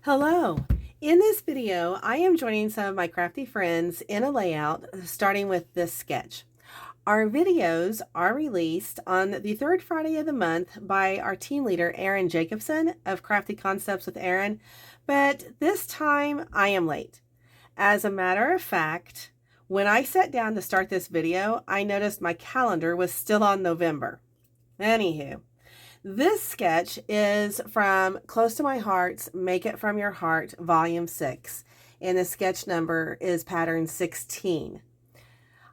Hello! In this video, I am joining some of my crafty friends in a layout starting with this sketch. Our videos are released on the third Friday of the month by our team leader, Erin Jacobson of Crafty Concepts with Erin, but this time I am late. As a matter of fact, when I sat down to start this video, I noticed my calendar was still on November. Anywho. This sketch is from Close to My Heart's Make It From Your Heart, Volume 6, and the sketch number is pattern 16.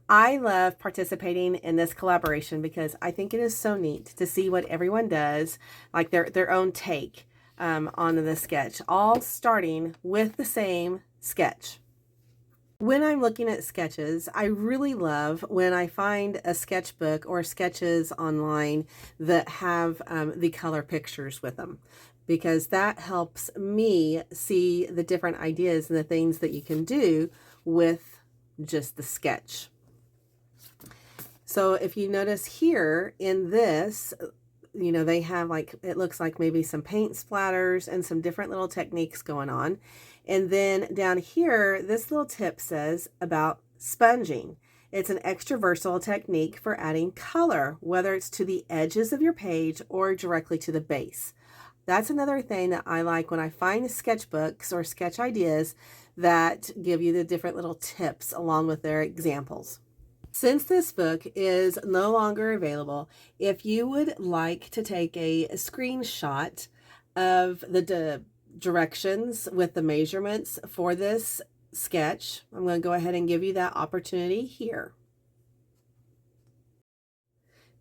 I love participating in this collaboration because I think it is so neat to see what everyone does, like their own take on the sketch, all starting with the same sketch. When I'm looking at sketches, I really love when I find a sketchbook or sketches online that have the color pictures with them, because that helps me see the different ideas and the things that you can do with just the sketch. So if you notice here in this, they have it looks like maybe some paint splatters and some different little techniques going on. And then down here, this little tip says about sponging. It's an extra versatile technique for adding color, whether it's to the edges of your page or directly to the base. That's another thing that I like when I find sketchbooks or sketch ideas that give you the different little tips along with their examples. Since this book is no longer available, if you would like to take a screenshot of the directions with the measurements for this sketch, I'm going to go ahead and give you that opportunity here.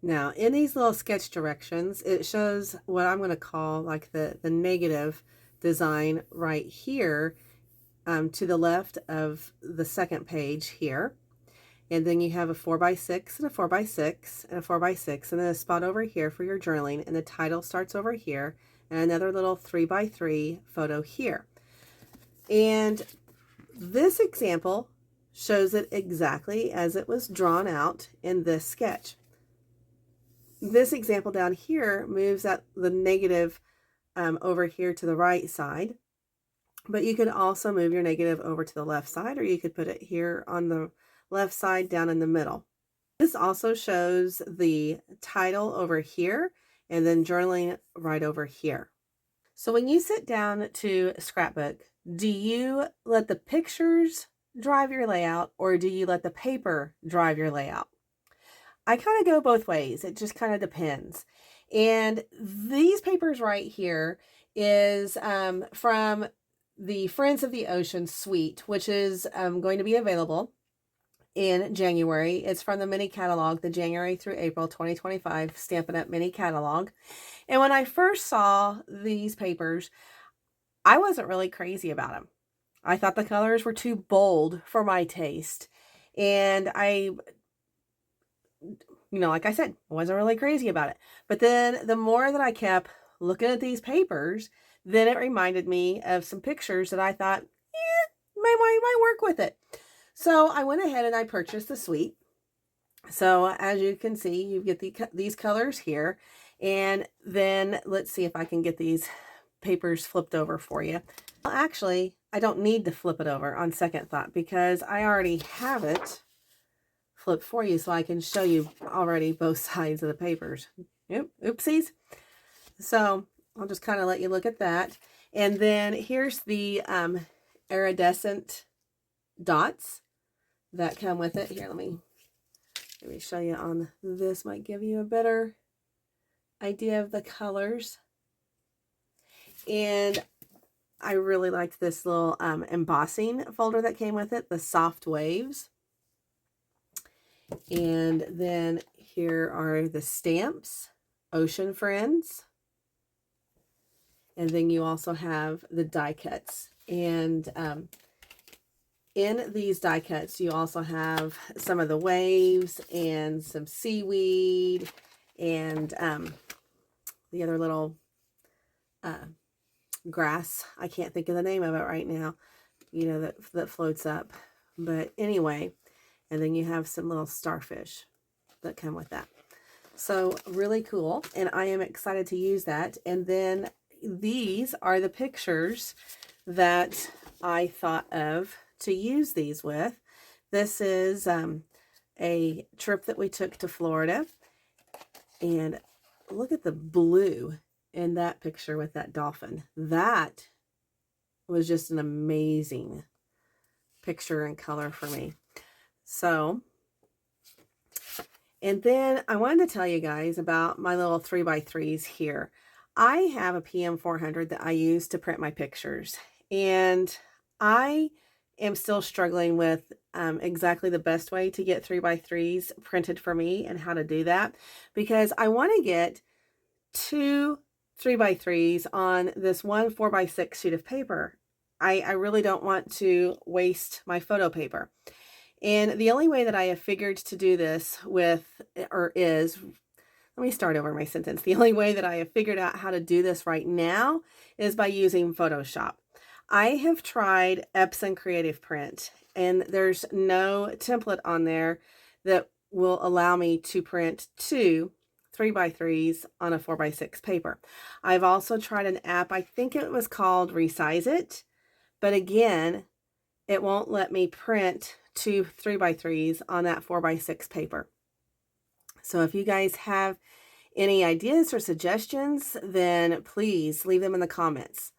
Now, in these little sketch directions, it shows what I'm going to call like the negative design right here to the left of the second page here. And then you have a 4x6 and a 4x6 and a 4x6, and then a spot over here for your journaling, and the title starts over here, and another little 3x3 photo here. And this example shows it exactly as it was drawn out in this sketch. This example down here moves at the negative over here to the right side, but you could also move your negative over to the left side, or you could put it here on the left side down in the middle. This also shows the title over here and then journaling right over here. So when you sit down to Scrapbook, do you let the pictures drive your layout, or do you let the paper drive your layout? I kind of go both ways. It just kind of depends. And these papers right here is from the Friends of the Ocean suite, which is going to be available in January. It's from the mini catalog, the January through April 2025 Stampin' Up! Mini catalog. And when I first saw these papers, I wasn't really crazy about them. I thought the colors were too bold for my taste. And like I said, I wasn't really crazy about it. But then the more that I kept looking at these papers, then it reminded me of some pictures that I thought, might work with it. So I went ahead and I purchased the suite. So as you can see, you get these colors here. And then let's see if I can get these papers flipped over for you. Well, actually, I don't need to flip it over on second thought, because I already have it flipped for you, so I can show you already both sides of the papers. Yep, oopsies. So I'll just kind of let you look at that. And then here's the iridescent dots that come with it. Here, let me show you on this, might give you a better idea of the colors. And I really liked this little embossing folder that came with it, the soft waves. And then here are the stamps, Ocean Friends. And then you also have the die cuts. And in these die cuts, you also have some of the waves and some seaweed and the other little grass. I can't think of the name of it right now, that floats up. But anyway, and then you have some little starfish that come with that. So really cool. And I am excited to use that. And then these are the pictures that I thought of to use these with. This is a trip that we took to Florida, and look at the blue in that picture with that dolphin. That was just an amazing picture and color for me. So, and then I wanted to tell you guys about my little 3x3s here. I have a PM400 that I use to print my pictures, and I am still struggling with exactly the best way to get 3x3s printed for me and how to do that, because I want to get 2 3x3s on this one 4x6 sheet of paper. I really don't want to waste my photo paper. And the only way that I have figured to do this with, or is, let me start over my sentence. The only way that I have figured out how to do this right now is by using Photoshop. I have tried Epson Creative Print, and there's no template on there that will allow me to print 2 3x3s on a 4x6 paper. I've also tried an app, I think it was called Resize It, but again, it won't let me print 2 3x3s on that 4x6 paper. So if you guys have any ideas or suggestions, then please leave them in the comments.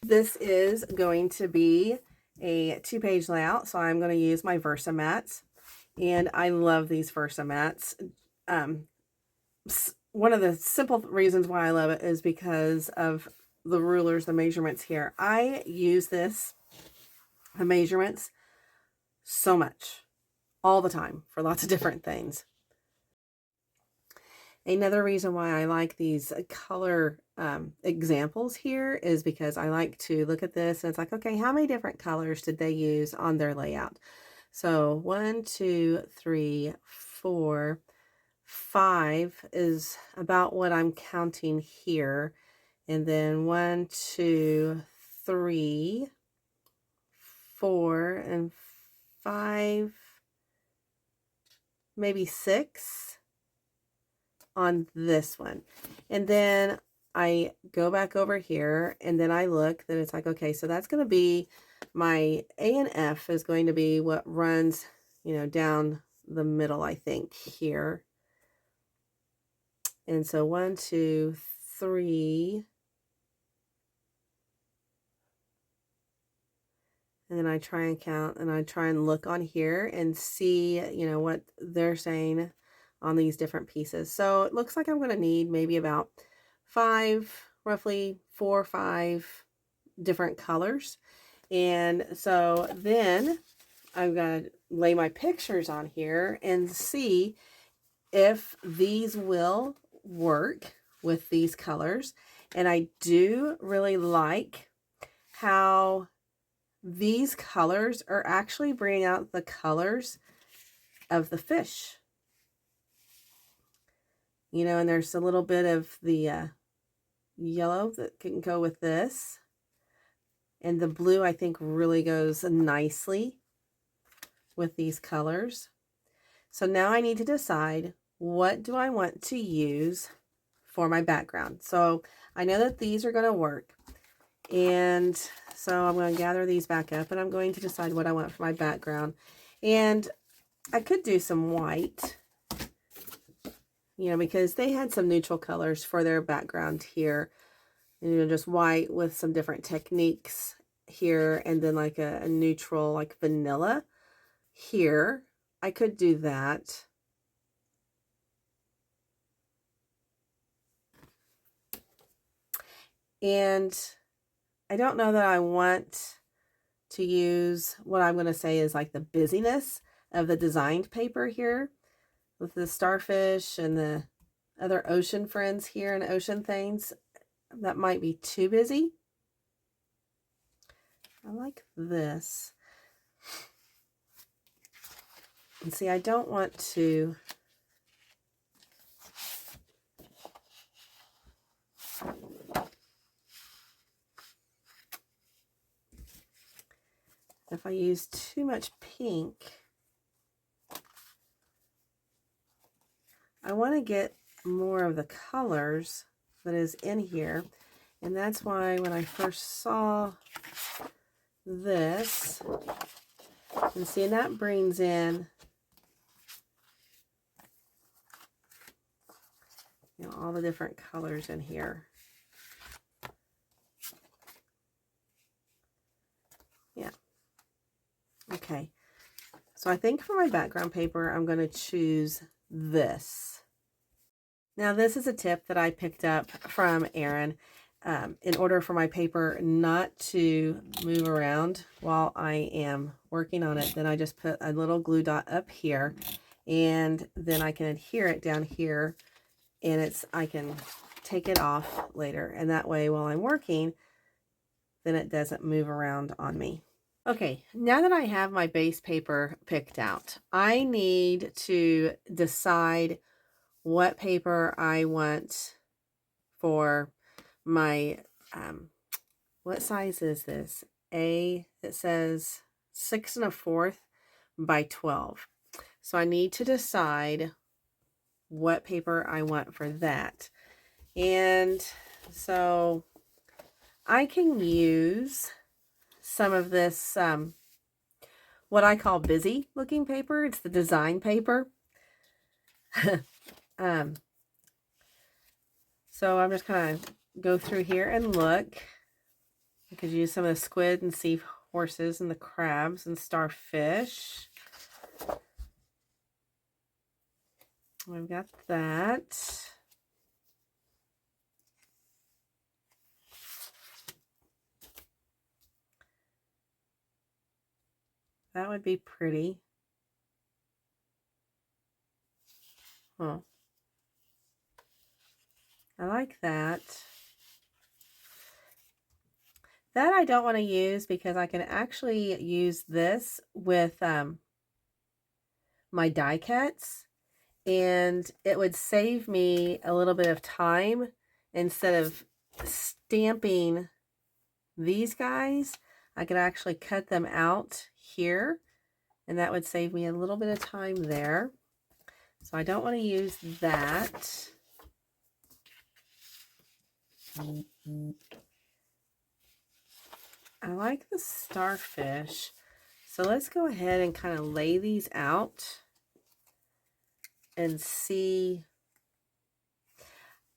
This is going to be a 2-page layout, so I'm going to use my Versamats, and I love these Versamats. One of the simple reasons why I love it is because of the rulers, the measurements here. I use the measurements so much, all the time, for lots of different things. Another reason why I like these color examples here is because I like to look at this and it's like, okay, how many different colors did they use on their layout? So 1, 2, 3, 4, 5 is about what I'm counting here. And then 1, 2, 3, 4, and 5, maybe 6 on this one. And then I go back over here and then I look that it's like, okay, so that's going to be my A and F is going to be what runs, you know, down the middle, I think, here. And so 1, 2, 3. And then I try and count, and I try and look on here and see, you know, what they're saying on these different pieces. So it looks like I'm going to need maybe about 5, roughly 4 or 5 different colors. And so then I'm going to lay my pictures on here and see if these will work with these colors. And I do really like how these colors are actually bringing out the colors of the fish. You know, and there's a little bit of the yellow that can go with this. And the blue, I think, really goes nicely with these colors. So now I need to decide, what do I want to use for my background? So I know that these are going to work. And so I'm going to gather these back up and I'm going to decide what I want for my background. And I could do some white, you know, because they had some neutral colors for their background here. You know, just white with some different techniques here, and then like a neutral, like vanilla here. I could do that. And I don't know that I want to use what I'm going to say is like the busyness of the designed paper here with the starfish and the other ocean friends here and ocean things. That might be too busy. I like this. And see, I don't want to if I use too much pink, I want to get more of the colors that is in here. And that's why when I first saw this, and see, that brings in, you know, all the different colors in here. Yeah. Okay. So I think for my background paper, I'm going to choose this. Now, this is a tip that I picked up from Erin. In order for my paper not to move around while I am working on it, then I just put a little glue dot up here, and then I can adhere it down here, and I can take it off later, and that way while I'm working, then it doesn't move around on me. Okay, now that I have my base paper picked out, I need to decide what paper I want for my, what size is this? It says 6 1/4 by 12. So I need to decide what paper I want for that. And so I can use some of this, what I call busy looking paper. It's the design paper. So I'm just kind of go through here and look. I could use some of the squid and sea horses and the crabs and starfish. We've got that. That would be pretty. Huh. I like that. That I don't want to use because I can actually use this with my die cuts, and it would save me a little bit of time. Instead of stamping these guys, I could actually cut them out here, and that would save me a little bit of time there. So I don't want to use that. I like the starfish. So let's go ahead and kind of lay these out and see.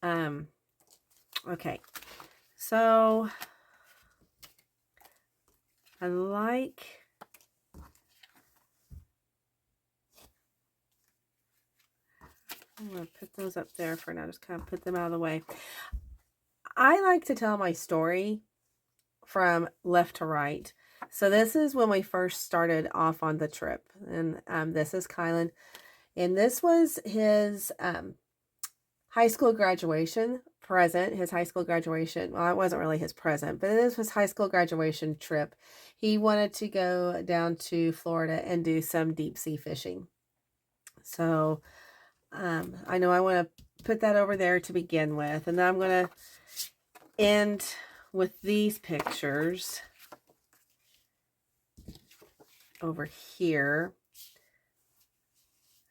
Okay, so I like, I'm going to put those up there for now, just kind of put them out of the way. I like to tell my story from left to right. So this is when we first started off on the trip, and this is Kylan, and this was his high school graduation present, his high school graduation. Well, it wasn't really his present, but it is his high school graduation trip. He wanted to go down to Florida and do some deep sea fishing. So I know I want to put that over there to begin with, and then I'm going to end with these pictures over here.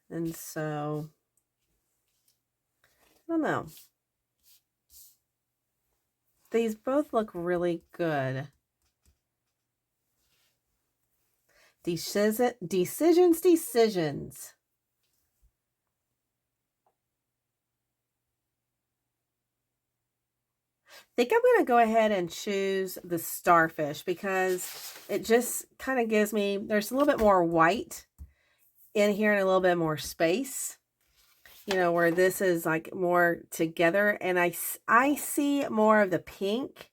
And so I don't know. These both look really good. Decisions. I think I'm going to go ahead and choose the starfish because it just kind of gives me, there's a little bit more white in here and a little bit more space, you know, where this is like more together, and I see more of the pink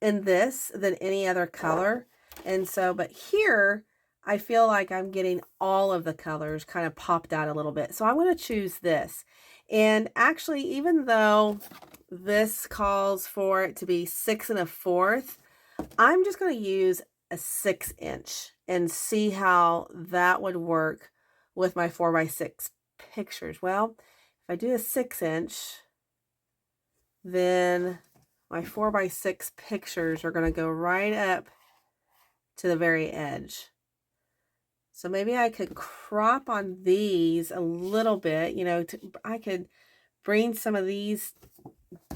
in this than any other color. And so, but here I feel like I'm getting all of the colors kind of popped out a little bit. So I'm going to choose this. And actually, even though this calls for it to be 6 1/4, I'm just going to use a 6" and see how that would work with my 4x6 pictures. Well, if I do a 6", then my 4x6 pictures are going to go right up to the very edge. So maybe I could crop on these a little bit, you know, I could bring some of these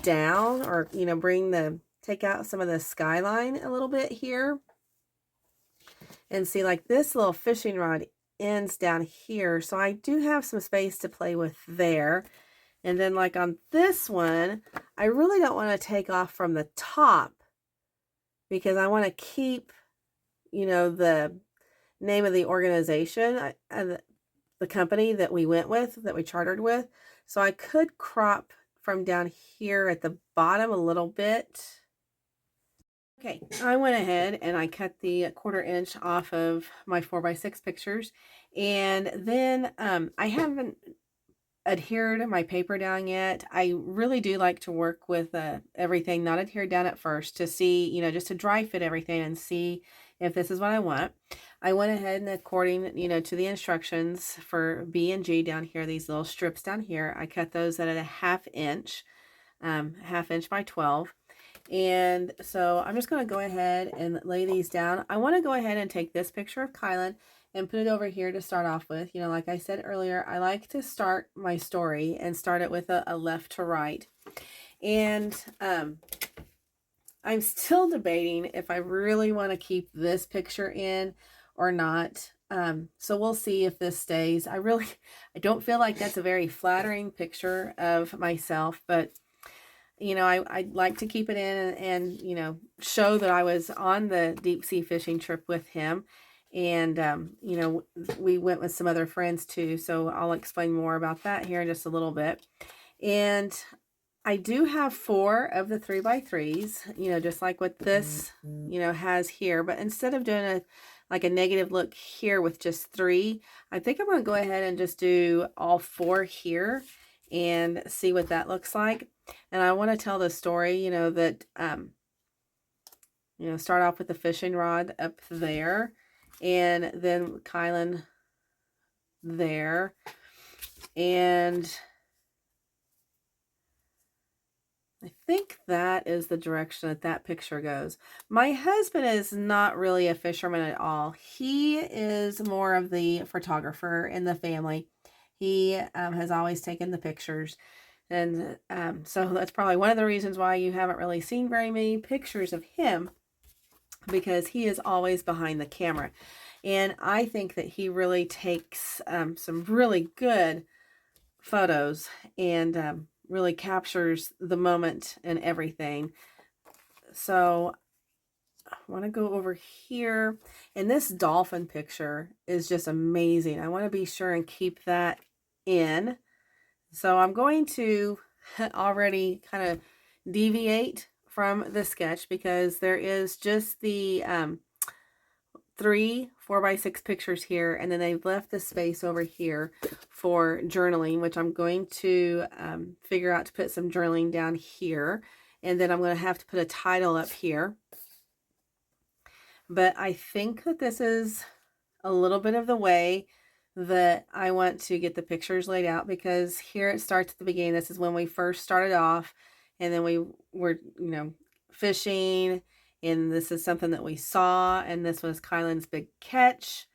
down, or, you know, take out some of the skyline a little bit here. And see, like this little fishing rod ends down here. So I do have some space to play with there. And then like on this one, I really don't want to take off from the top because I want to keep, you know, the name of the organization and the company that we went with, that we chartered with. So I could crop from down here at the bottom a little bit. Okay, I went ahead and I cut the 1/4 inch off of my 4x6 pictures, and then I haven't adhered my paper down yet. I really do like to work with everything not adhered down at first to see, you know, just to dry fit everything and see if this is what I want. I went ahead and according, you know, to the instructions for B and G down here, these little strips down here, I cut those at a 1/2 inch, 1/2 inch by 12. And so I'm just going to go ahead and lay these down. I want to go ahead and take this picture of Kylan and put it over here to start off with. You know, like I said earlier, I like to start my story and start it with a left to right. And I'm still debating if I really want to keep this picture in or not. So we'll see if this stays. I don't feel like that's a very flattering picture of myself, but you know, I'd like to keep it in and, you know, show that I was on the deep sea fishing trip with him. And, you know, we went with some other friends too. So I'll explain more about that here in just a little bit. And I do have 4 of the 3x3s, you know, just like what this, you know, has here. But instead of doing like a negative look here with just 3, I think I'm going to go ahead and just do all 4 here and see what that looks like. And I want to tell the story, you know, that, you know, start off with the fishing rod up there and then Kylan there. And I think that is the direction that that picture goes. My husband is not really a fisherman at all. He is more of the photographer in the family. He has always taken the pictures. And so that's probably one of the reasons why you haven't really seen very many pictures of him, because he is always behind the camera. And I think that he really takes some really good photos and really captures the moment and everything. So I want to go over here. And this dolphin picture is just amazing. I want to be sure and keep that in. So I'm going to already kind of deviate from the sketch because there is just the 3 4x6 pictures here, and then they've left the space over here for journaling, which I'm going to figure out to put some journaling down here, and then I'm going to have to put a title up here. But I think that this is a little bit of the way that I want to get the pictures laid out, because here it starts at the beginning. This is when we first started off, and then we were, you know, fishing, and this is something that we saw, and this was Kylan's big catch.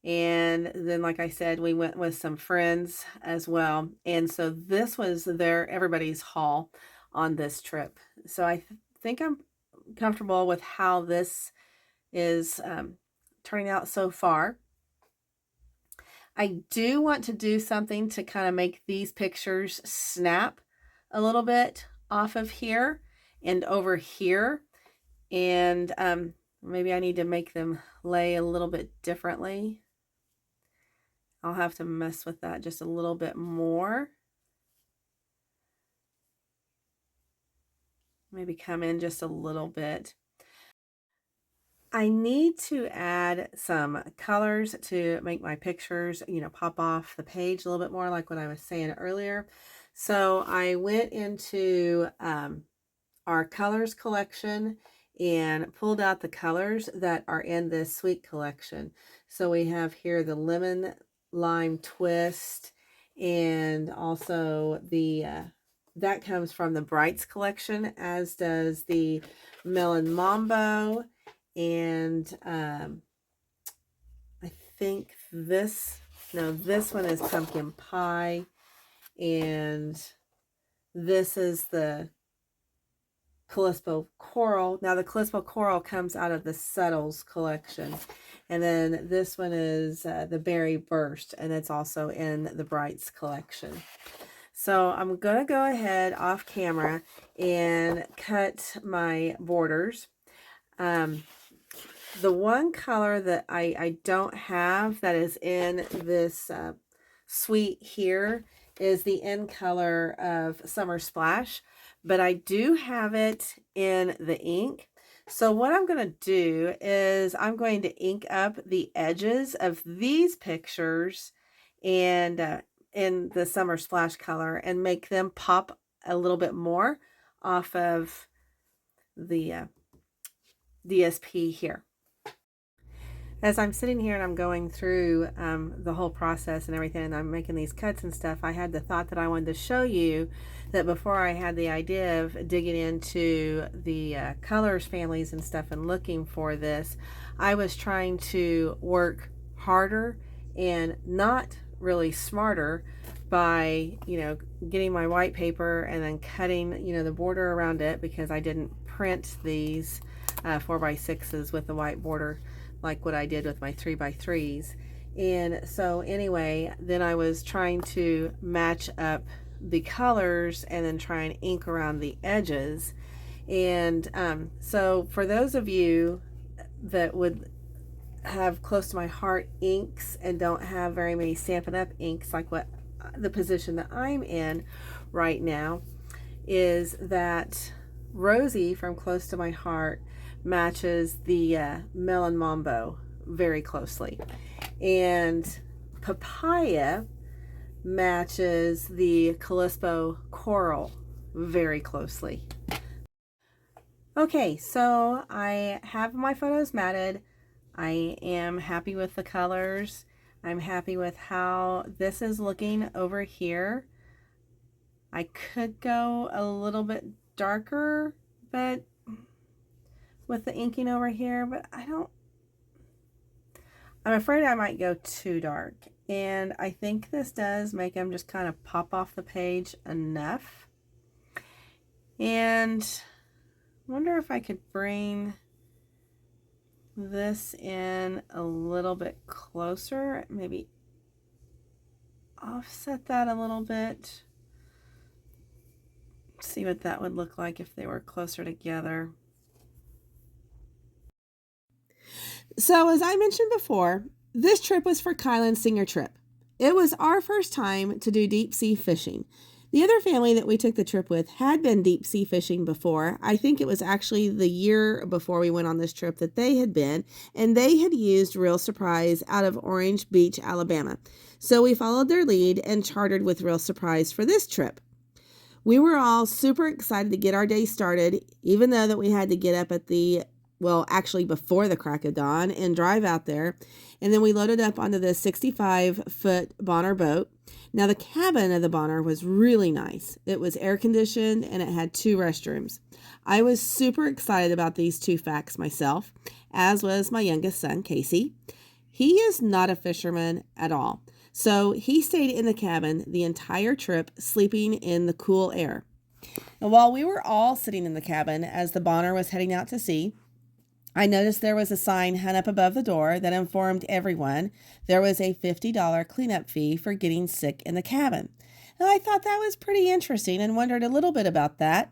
And then, like I said, we went with some friends as well. And so this was everybody's haul on this trip. So I think I'm comfortable with how this is turning out so far. I do want to do something to kind of make these pictures snap a little bit off of here and over here. And maybe I need to make them lay a little bit differently. I'll have to mess with that just a little bit more. Maybe come in just a little bit. I need to add some colors to make my pictures, you know, pop off the page a little bit more, like what I was saying earlier. So I went into our colors collection and pulled out the colors that are in this sweet collection. So we have here the lemon lime twist, and also the that comes from the Brights collection, as does the melon mambo. And I think this one is pumpkin pie, and this is the Callisto Coral. Now the Callisto Coral comes out of the Subtles collection. And then this one is the Berry Burst, and it's also in the Brights collection. So I'm going to go ahead off camera and cut my borders. The one color that I don't have that is in this suite here is the in color of Summer Splash, but I do have it in the ink. So what I'm going to do is I'm going to ink up the edges of these pictures and in the Summer Splash color and make them pop a little bit more off of the DSP here. As I'm sitting here and I'm going through the whole process and everything, and I'm making these cuts and stuff, I had the thought that I wanted to show you that before I had the idea of digging into the colors families and stuff and looking for this, I was trying to work harder and not really smarter by, you know, getting my white paper and then cutting, you know, the border around it, because I didn't print these 4x6s with the white border like what I did with my 3x3s. And so anyway, then I was trying to match up the colors and then try and ink around the edges. And so for those of you that would have close to my heart inks and don't have very many Stampin' Up inks, like what the position that I'm in right now, is that Rosie from Close to My Heart matches the Melon Mambo very closely, and Papaya matches the Callisto Coral very closely. Okay, so I have my photos matted. I am happy with the colors. I'm happy with how this is looking over here. I could go a little bit darker, but with the inking over here, but I'm afraid I might go too dark. And I think this does make them just kind of pop off the page enough. And I wonder if I could bring this in a little bit closer, maybe offset that a little bit. See what that would look like if they were closer together. So as I mentioned before, this trip was for Kylan's senior trip. It was our first time to do deep sea fishing. The other family that we took the trip with had been deep sea fishing before. I think it was actually the year before we went on this trip that they had been, and they had used Real Surprise out of Orange Beach, Alabama. So we followed their lead and chartered with Real Surprise for this trip. We were all super excited to get our day started, even though that we had to get up at actually before the crack of dawn and drive out there. And then we loaded up onto the 65-foot Bonner boat. Now the cabin of the Bonner was really nice. It was air conditioned and it had 2 restrooms. I was super excited about these 2 facts myself, as was my youngest son, Casey. He is not a fisherman at all. So he stayed in the cabin the entire trip, sleeping in the cool air. And while we were all sitting in the cabin as the Bonner was heading out to sea, I noticed there was a sign hung up above the door that informed everyone there was a $50 cleanup fee for getting sick in the cabin. And I thought that was pretty interesting and wondered a little bit about that.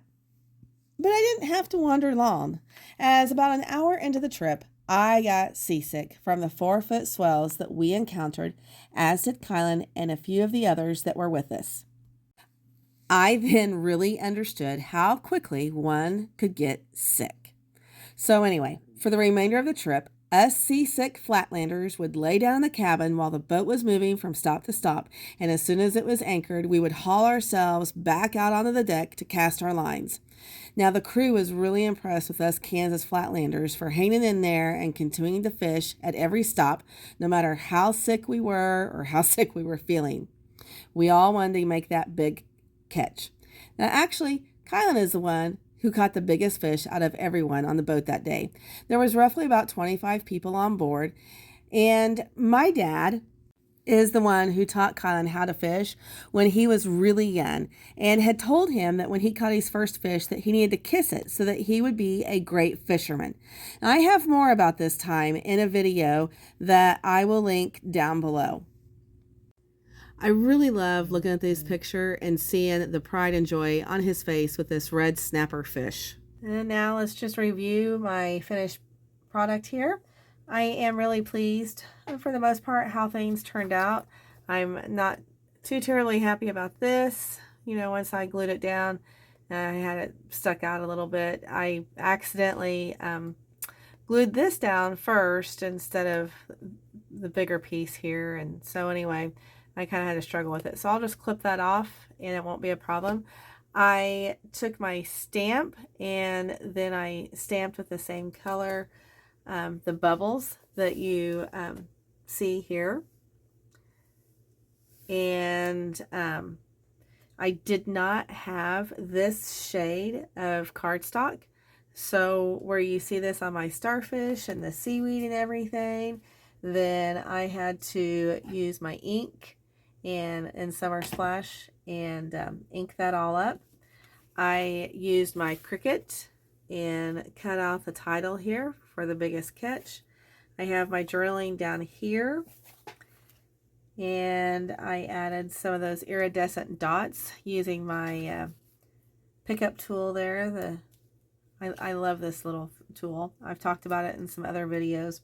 But I didn't have to wonder long, as about an hour into the trip, I got seasick from the 4-foot swells that we encountered, as did Kylan and a few of the others that were with us. I then really understood how quickly one could get sick. So anyway, for the remainder of the trip, us seasick flatlanders would lay down in the cabin while the boat was moving from stop to stop, and as soon as it was anchored, we would haul ourselves back out onto the deck to cast our lines. Now, the crew was really impressed with us Kansas Flatlanders for hanging in there and continuing to fish at every stop, no matter how sick we were or how sick we were feeling. We all wanted to make that big catch. Now, actually, Kylan is the one who caught the biggest fish out of everyone on the boat that day. There was roughly about 25 people on board, and my dad is the one who taught Kylan how to fish when he was really young and had told him that when he caught his first fish that he needed to kiss it so that he would be a great fisherman. And I have more about this time in a video that I will link down below. I really love looking at this picture and seeing the pride and joy on his face with this red snapper fish. And now let's just review my finished product here. I am really pleased for the most part how things turned out. I'm not too terribly happy about this. You know, once I glued it down, I had it stuck out a little bit. I accidentally glued this down first instead of the bigger piece here, and so anyway, I kind of had to struggle with it. So I'll just clip that off and it won't be a problem. I took my stamp and then I stamped with the same color the bubbles that you see here. And I did not have this shade of cardstock. So where you see this on my starfish and the seaweed and everything, then I had to use my ink and Summer Splash and ink that all up. I used my Cricut and cut out the title here for the biggest catch. I have my journaling down here, and I added some of those iridescent dots using my pickup tool there. I love this little tool. I've talked about it in some other videos.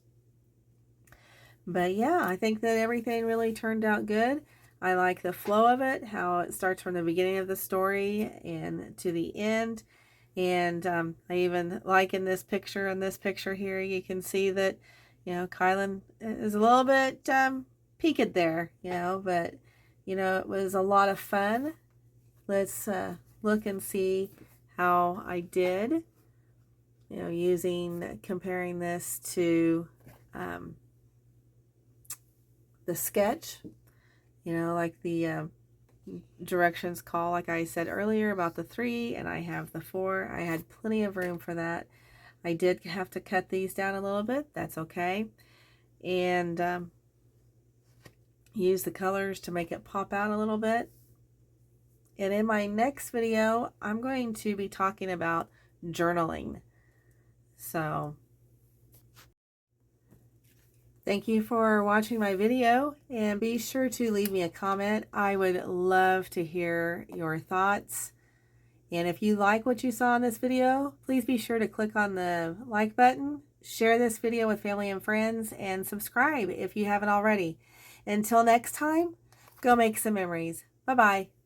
But yeah, I think that everything really turned out good. I like the flow of it, how it starts from the beginning of the story and to the end. And I even like in this picture and this picture here, you can see that, you know, Kylan is a little bit peaked there, you know, but, you know, it was a lot of fun. Let's look and see how I did, you know, comparing this to the sketch. You know, like the directions call, like I said earlier about the 3, and I have the 4. I had plenty of room for that. I did have to cut these down a little bit. That's okay. And use the colors to make it pop out a little bit. And in my next video, I'm going to be talking about journaling. So thank you for watching my video, and be sure to leave me a comment. I would love to hear your thoughts. And if you like what you saw in this video, please be sure to click on the like button, share this video with family and friends, and subscribe if you haven't already. Until next time, go make some memories. Bye-bye.